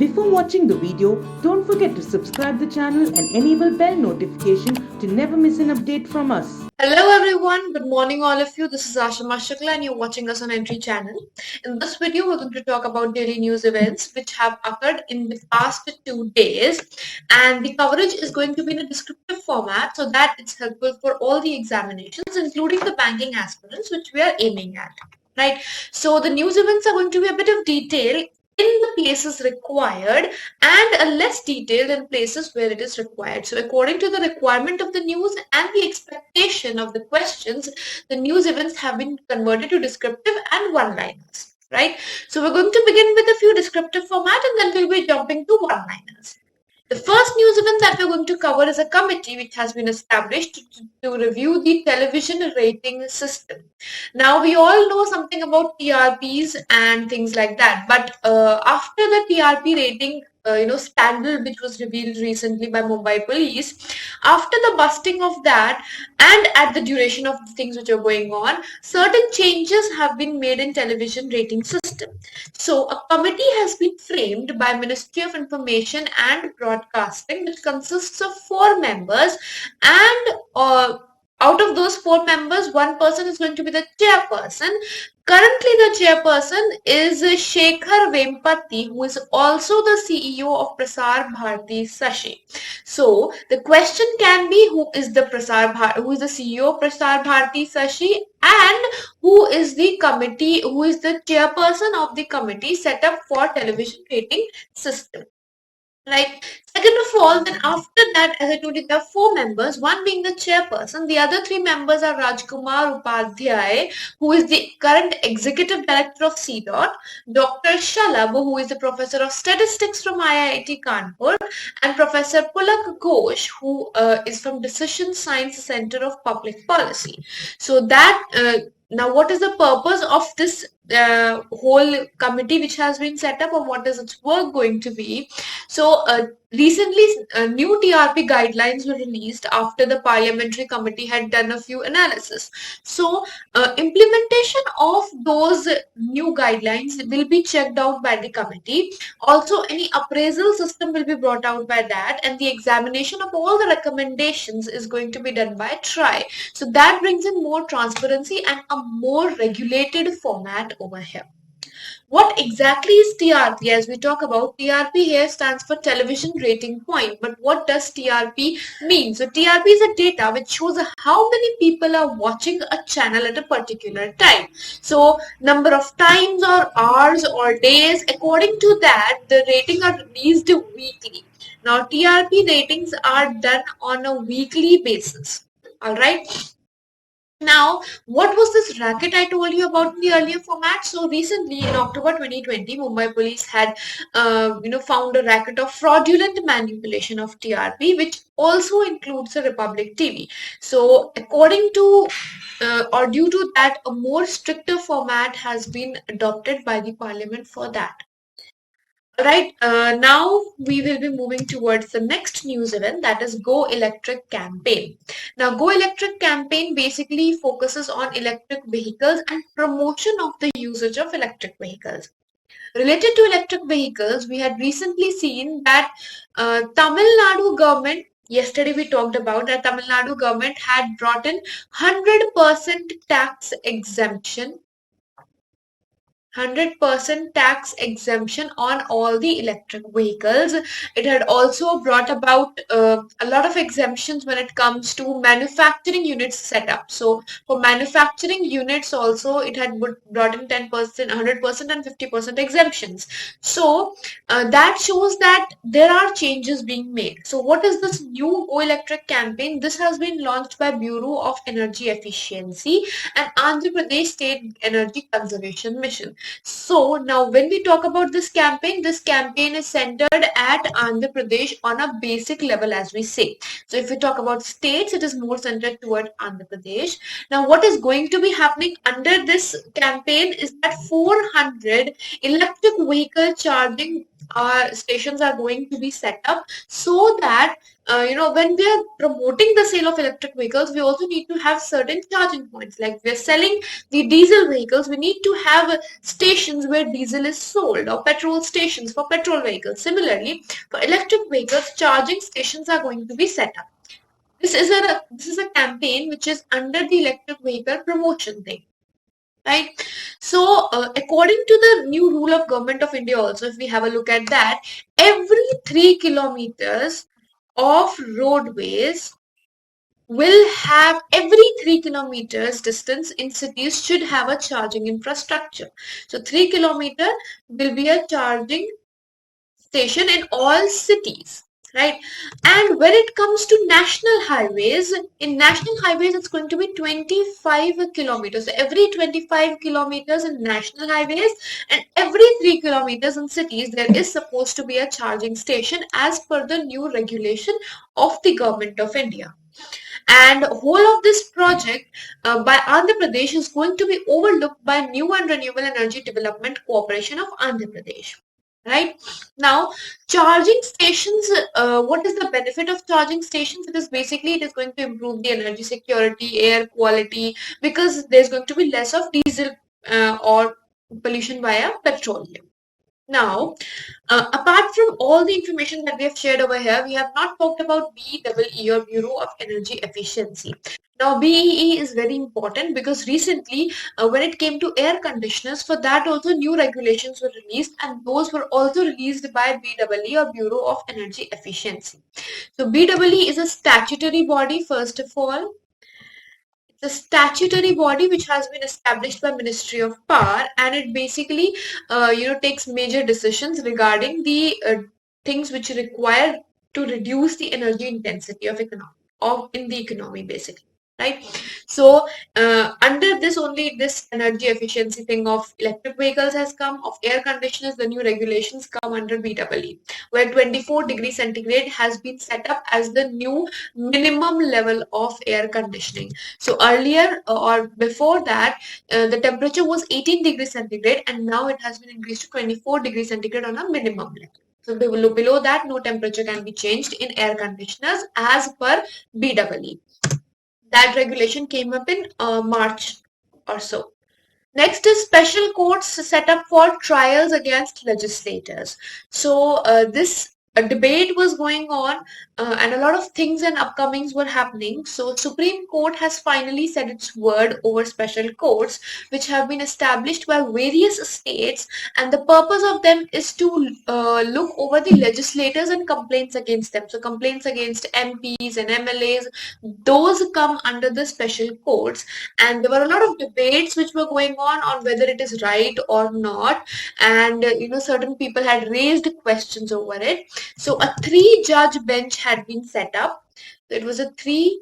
Before watching the video, don't forget to subscribe the channel and enable bell notification to never miss an update from us. Hello everyone, good morning all of you. This is Ashima and you're watching us on Entri channel. In this video, we're going to talk about daily news events which have occurred in the past 2 days, and the coverage is going to be in a descriptive format so that it's helpful for all the examinations, including the banking aspirants which we are aiming at. Right. So the news events are going to be a bit of detail in the places required and a less detailed in places where it is required. So according to the requirement of the news and the expectation of the questions, the news events have been converted to descriptive and one-liners, right? So we're going to begin with a few descriptive format and then we'll be jumping to one-liners. The first news event that we're going to cover is a committee which has been established to review the television rating system. Now, we all know something about TRPs and things like that, but after the TRP rating scandal which was revealed recently by Mumbai police, after the busting of that and at the duration of the things which are going on, certain changes have been made in television rating system. So a committee has been framed by Ministry of Information and Broadcasting which consists of 4 members, and out of those 4 members, one person is going to be the chairperson. Currently, the chairperson is Shekhar Vempati, who is also the CEO of Prasar Bharati Sashi. So, the question can be who is the CEO of Prasar Bharati Sashi, and who is the chairperson of the committee set up for television rating system. Right. Second of all, then after that, as I told you, there are 4 members, one being the chairperson. The other 3 members are Rajkumar Upadhyay, who is the current executive director of CDOT, Dr. Shalab, who is the professor of statistics from IIT Kanpur, and Professor Pulak Ghosh, who is from Decision Science Center of Public Policy. So that now, what is the purpose of this whole committee which has been set up, or what is its work going to be? So, recently, new TRP guidelines were released after the parliamentary committee had done a few analysis. So, implementation of those new guidelines will be checked out by the committee. Also, any appraisal system will be brought out by that, and the examination of all the recommendations is going to be done by TRI. So, that brings in more transparency and a more regulated format over here. What exactly is TRP? As we talk about, TRP here stands for television rating point. But what does TRP mean? So TRP is a data which shows how many people are watching a channel at a particular time. So number of times or hours or days, according to that, the ratings are released weekly. Now TRP ratings are done on a weekly basis. All right. Now, what was this racket I told you about in the earlier format? So recently, in October 2020, Mumbai police had, found a racket of fraudulent manipulation of TRP, which also includes the Republic TV. So, according to or due to that, a more stricter format has been adopted by the Parliament for that. Right, now we will be moving towards the next news event, that is Go Electric campaign. Now, Go Electric campaign basically focuses on electric vehicles and promotion of the usage of electric vehicles. Related to electric vehicles, we had recently seen that Tamil Nadu government, yesterday we talked about that Tamil Nadu government had brought in 100% tax exemption 100% tax exemption on all the electric vehicles. It had also brought about a lot of exemptions when it comes to manufacturing units setup. So for manufacturing units also, it had brought in 10%, 100% and 50% exemptions. So that shows that there are changes being made. So what is this new Go Electric campaign? This has been launched by Bureau of Energy Efficiency and Andhra Pradesh State Energy Conservation Mission. So now when we talk about this campaign is centered at Andhra Pradesh on a basic level, as we say. So if we talk about states, it is more centered toward Andhra Pradesh. Now what is going to be happening under this campaign is that 400 electric vehicle charging our stations are going to be set up, so that when we are promoting the sale of electric vehicles, we also need to have certain charging points. Like we are selling the diesel vehicles, we need to have stations where diesel is sold, or petrol stations for petrol vehicles. Similarly, for electric vehicles, charging stations are going to be set up. This is a campaign which is under the electric vehicle promotion thing, right? So according to the new rule of Government of India also, if we have a look at that, every 3 kilometers of roadways will have, every 3 kilometers distance in cities should have a charging infrastructure. So 3 kilometer will be a charging station in all cities, right? And when it comes to national highways, in national highways it's going to be 25 kilometers. So every 25 kilometers in national highways and every 3 kilometers in cities, there is supposed to be a charging station as per the new regulation of the Government of India. And whole of this project by Andhra Pradesh is going to be overlooked by New and Renewable Energy Development Corporation of Andhra Pradesh. Right now, charging stations. What is the benefit of charging stations? It is going to improve the energy security, air quality, because there's going to be less of diesel or pollution via petroleum. Now, apart from all the information that we have shared over here, we have not talked about BEE, or Bureau of Energy Efficiency. Now, BEE is very important because recently, when it came to air conditioners, for that also new regulations were released, and those were also released by BEE, or Bureau of Energy Efficiency. So, BEE is a statutory body, first of all. It's a statutory body which has been established by Ministry of Power, and it basically takes major decisions regarding the things which require to reduce the energy intensity of in the economy, basically, right? So under this, only this energy efficiency thing of electric vehicles has come. Of air conditioners, the new regulations come under BEE, where 24 degrees centigrade has been set up as the new minimum level of air conditioning. So earlier or before that, the temperature was 18 degrees centigrade, and now it has been increased to 24 degrees centigrade on a minimum level. So below that, no temperature can be changed in air conditioners as per BEE. That regulation came up in March or so. Next is special courts set up for trials against legislators. So this a debate was going on, and a lot of things and upcomings were happening. So Supreme Court has finally said its word over special courts, which have been established by various states, and the purpose of them is to look over the legislators and complaints against them. So complaints against MPs and MLAs, those come under the special courts, and there were a lot of debates which were going on whether it is right or not, and certain people had raised questions over it. So a 3-judge bench had been set up. It was a 3-judge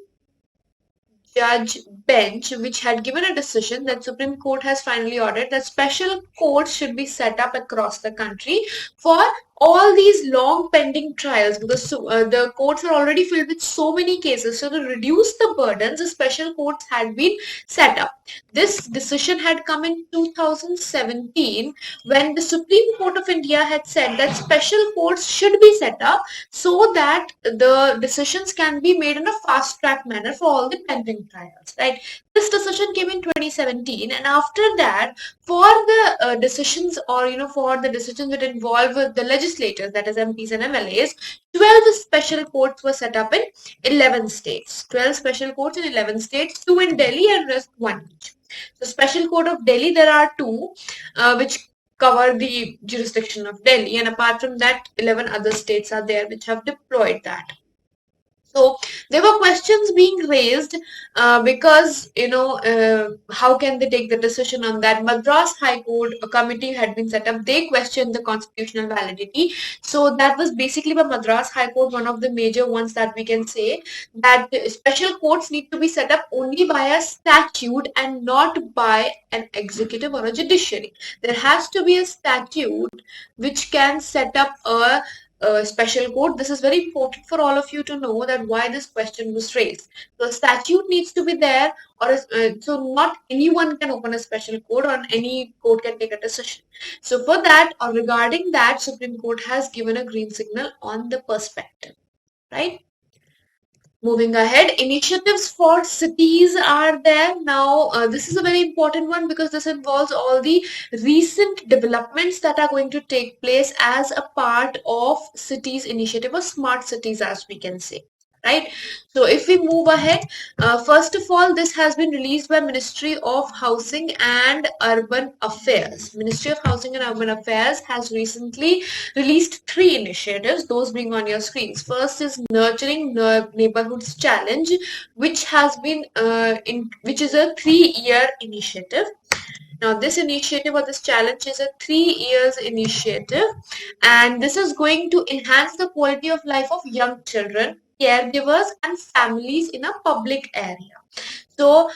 bench which had given a decision that Supreme Court has finally ordered that special courts should be set up across the country for all these long pending trials, because the courts are already filled with so many cases. So to reduce the burdens, the special courts had been set up. This decision had come in 2017, when the Supreme Court of India had said that special courts should be set up so that the decisions can be made in a fast track manner for all the pending trials, right? This decision came in 2017, and after that, for the decisions, or for the decisions that involve the legislators, that is MPs and MLAs, 12 special courts were set up in 11 states. 12 special courts in 11 states, 2 in Delhi and rest 1 each. So Special Court of Delhi, there are 2 which cover the jurisdiction of Delhi, and apart from that, 11 other states are there which have deployed that. So there were questions being raised because, how can they take the decision on that? Madras High Court, a committee had been set up. They questioned the constitutional validity. So that was basically by Madras High Court, one of the major ones that we can say, that special courts need to be set up only by a statute and not by an executive or a judiciary. There has to be a statute which can set up a special code. This is very important for all of you to know that why this question was raised. So a statute needs to be there, or so not anyone can open a special code, or any court can take a decision. So for that, or regarding that, Supreme Court has given a green signal on the perspective, right? Moving ahead, initiatives for cities are there. Now, this is a very important one because this involves all the recent developments that are going to take place as a part of cities initiative, or smart cities as we can say. Right. So if we move ahead, first of all, this has been released by Ministry of Housing and Urban Affairs. Ministry of Housing and Urban Affairs has recently released 3 initiatives, those being on your screens. First is Nurturing Neighborhoods Challenge, which has been which is a 3-year initiative. Now, this initiative or this challenge is a 3 years initiative, and this is going to enhance the quality of life of young children, caregivers, and families in a public area. So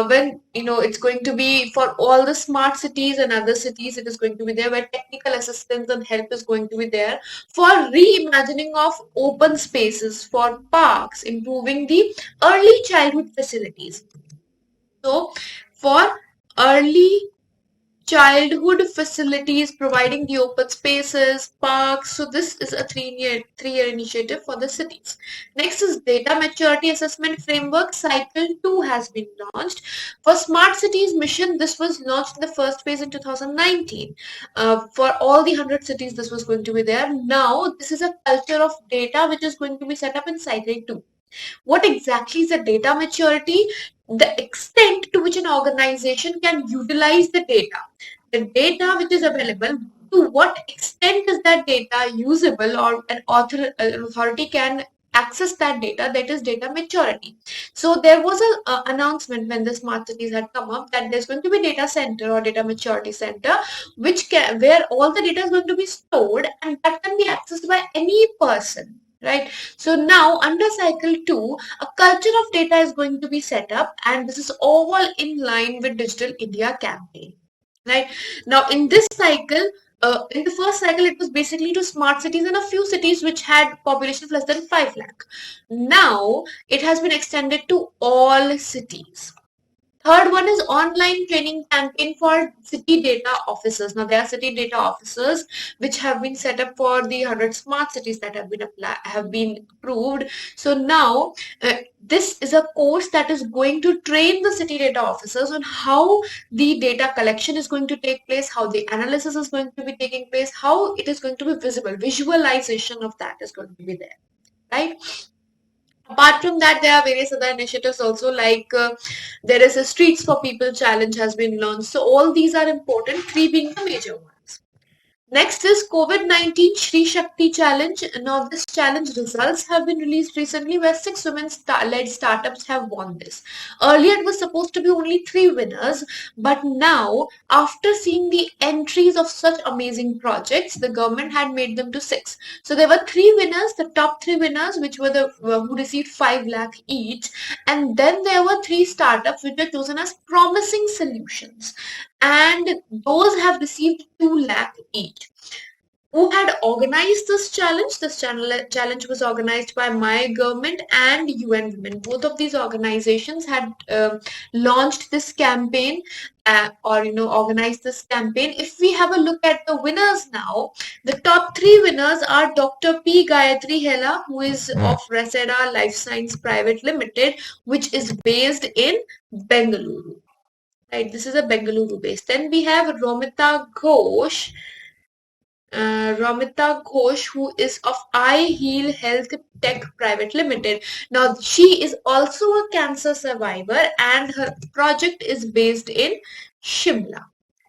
when it's going to be for all the smart cities and other cities, it is going to be there, where technical assistance and help is going to be there for reimagining of open spaces, for parks, improving the early childhood facilities. So for early childhood facilities, providing the open spaces, parks. So this is a three-year initiative for the cities. Next is Data Maturity Assessment Framework. Cycle 2 has been launched. For Smart Cities Mission, this was launched in the first phase in 2019. For all the 100 cities, this was going to be there. Now, this is a culture of data which is going to be set up in Cycle 2. What exactly is the data maturity? The extent to which an organization can utilize the data which is available, to what extent is that data usable, or an authority can access that data, that is data maturity. So there was an announcement when the smart cities had come up that there's going to be data center or data maturity center, where all the data is going to be stored, and that can be accessed by any person. Right. So now under cycle 2, a culture of data is going to be set up, and this is all in line with Digital India campaign. Right. Now in this cycle, in the first cycle, it was basically to smart cities and a few cities which had population of less than 5 lakh. Now it has been extended to all cities. Third one is online training campaign for city data officers. Now there are city data officers which have been set up for the 100 smart cities that have been approved. So now this is a course that is going to train the city data officers on how the data collection is going to take place, how the analysis is going to be taking place, how it is going to be visible. Visualization of that is going to be there, right? Apart from that, there are various other initiatives also, like there is a Streets for People challenge has been launched. So all these are important, 3 being the major ones. Next is COVID-19 Shri Shakti challenge. Now this challenge results have been released recently, where 6 women-led startups have won this. Earlier it was supposed to be only 3 winners, but now after seeing the entries of such amazing projects, the government had made them to 6. So there were 3 winners, the top 3 winners, which were the who received 5 lakh each, and then there were 3 startups which were chosen as promising solutions, and those have received 2 lakh each. Who had organized this challenge? This challenge was organized by my government and UN Women. Both of these organizations had launched this campaign, or organized this campaign. If we have a look at the winners now, the top 3 winners are Dr. P. Gayatri Hela, who is of Reseda Life Science Private Limited, which is based in Bengaluru. Right, this is a Bengaluru base. Then we have Romita Ghosh. Who is of I Heal Health Tech Private Limited. Now, she is also a cancer survivor, and her project is based in Shimla.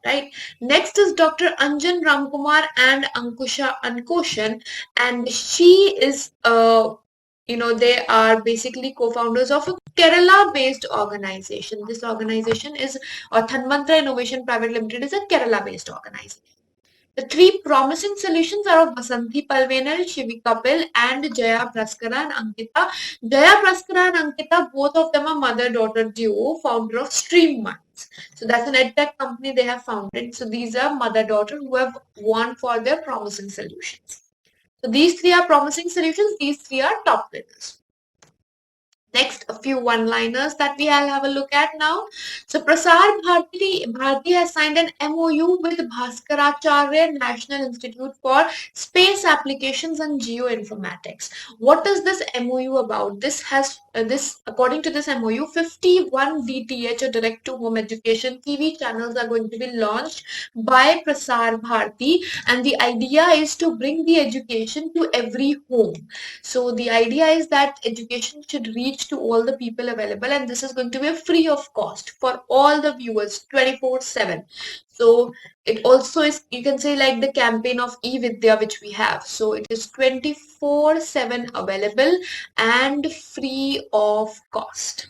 Right. Next is Dr. Anjan Ramkumar and Ankusha Ankoshan, and she is they are basically co-founders of a Kerala-based organization. This organization is, or Thanmantra Innovation Private Limited is a Kerala-based organization. The 3 promising solutions are of Basanti Palvenal, Shivi Kapil, and Jaya Praskara and Ankita. Jaya Praskara and Ankita, both of them are mother-daughter duo, founder of Stream Minds. So that's an edtech company they have founded. So these are mother-daughter who have won for their promising solutions. So these three are promising solutions. These three are top winners. Next, a few one-liners that we will have a look at now. So Prasar Bharati has signed an MOU with Bhaskaracharya National Institute for Space Applications and Geoinformatics. What is this MOU about? According to this MOU, 51 DTH or direct-to-home education TV channels are going to be launched by Prasar Bharati, and the idea is to bring the education to every home. So the idea is that education should reach to all the people available, and this is going to be free of cost for all the viewers 24/7. So it also is, you can say, like the campaign of e-Vidya which we have. So it is 24/7 available and free of cost,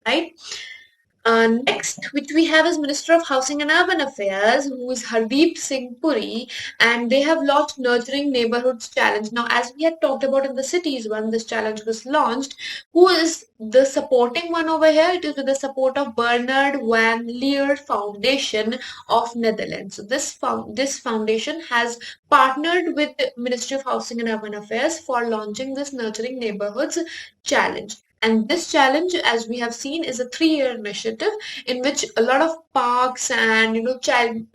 right? Next, which we have is Minister of Housing and Urban Affairs, who is Hardeep Singh Puri, and they have launched Nurturing Neighborhoods Challenge. Now, as we had talked about in the cities when this challenge was launched, who is the supporting one over here? It is with the support of Bernard van Leer Foundation of Netherlands. So this foundation has partnered with the Ministry of Housing and Urban Affairs for launching this Nurturing Neighborhoods Challenge. And this challenge, as we have seen, is a 3-year initiative in which a lot of parks and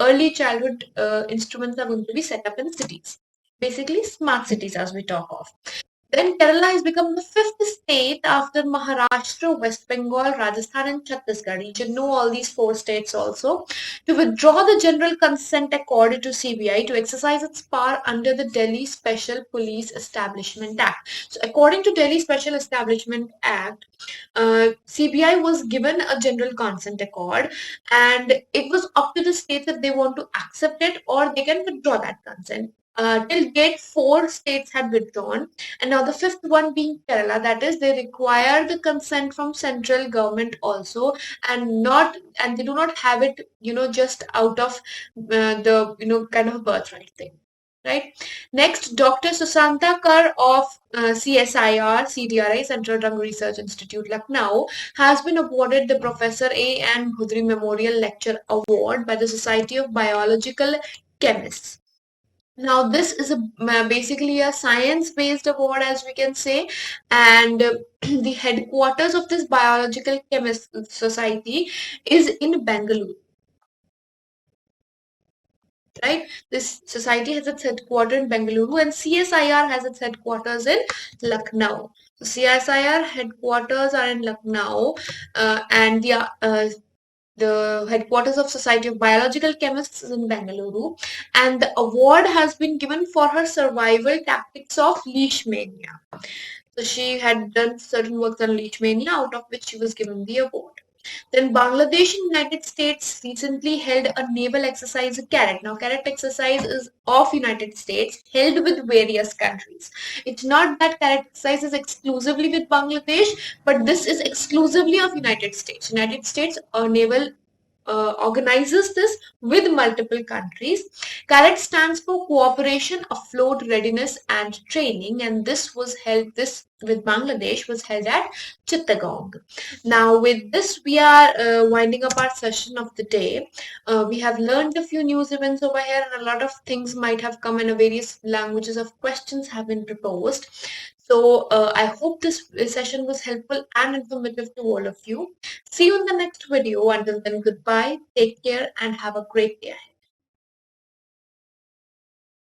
early childhood instruments are going to be set up in cities. Basically, smart cities, as we talk of. Then Kerala has become the 5th state after Maharashtra, West Bengal, Rajasthan, and Chhattisgarh. You should know all these 4 states also to withdraw the general consent accorded to CBI to exercise its power under the Delhi Special Police Establishment Act. So, according to Delhi Special Establishment Act, CBI was given a general consent accord, and it was up to the states if they want to accept it or they can withdraw that consent. Till date, 4 states had withdrawn, and now the 5th one being Kerala. That is, they require the consent from central government also, and they do not have it, just out of the kind of a birthright thing. Right. Next, Dr. Susanta Kar of CSIR, CDRI, Central Drug Research Institute, Lucknow, has been awarded the Professor A. N. Bhudri Memorial Lecture Award by the Society of Biological Chemists. Now, this is basically a science-based award, as we can say, and the headquarters of this Biological Chemist Society is in Bangalore. Right? This society has its headquarters in Bengaluru, and CSIR has its headquarters in Lucknow. So CSIR headquarters are in Lucknow, and the headquarters of Society of Biological Chemists is in Bengaluru, and the award has been given for her survival tactics of leishmania. So she had done certain works on leishmania, out of which she was given the award. Then Bangladesh and United States recently held a naval exercise, Carrot. Now, Carrot exercise is of United States, held with various countries. It's not that Carrot exercise is exclusively with Bangladesh, but this is exclusively of United States. United States naval organizes this with multiple countries. CARET stands for Cooperation, Afloat, Readiness and Training, and this with Bangladesh was held at Chittagong. Now, with this, we are winding up our session of the day. We have learned a few news events over here, and a lot of things might have come in various languages of questions have been proposed. So I hope this session was helpful and informative to all of you. See you in the next video. Until then, goodbye, take care, and have a great day ahead.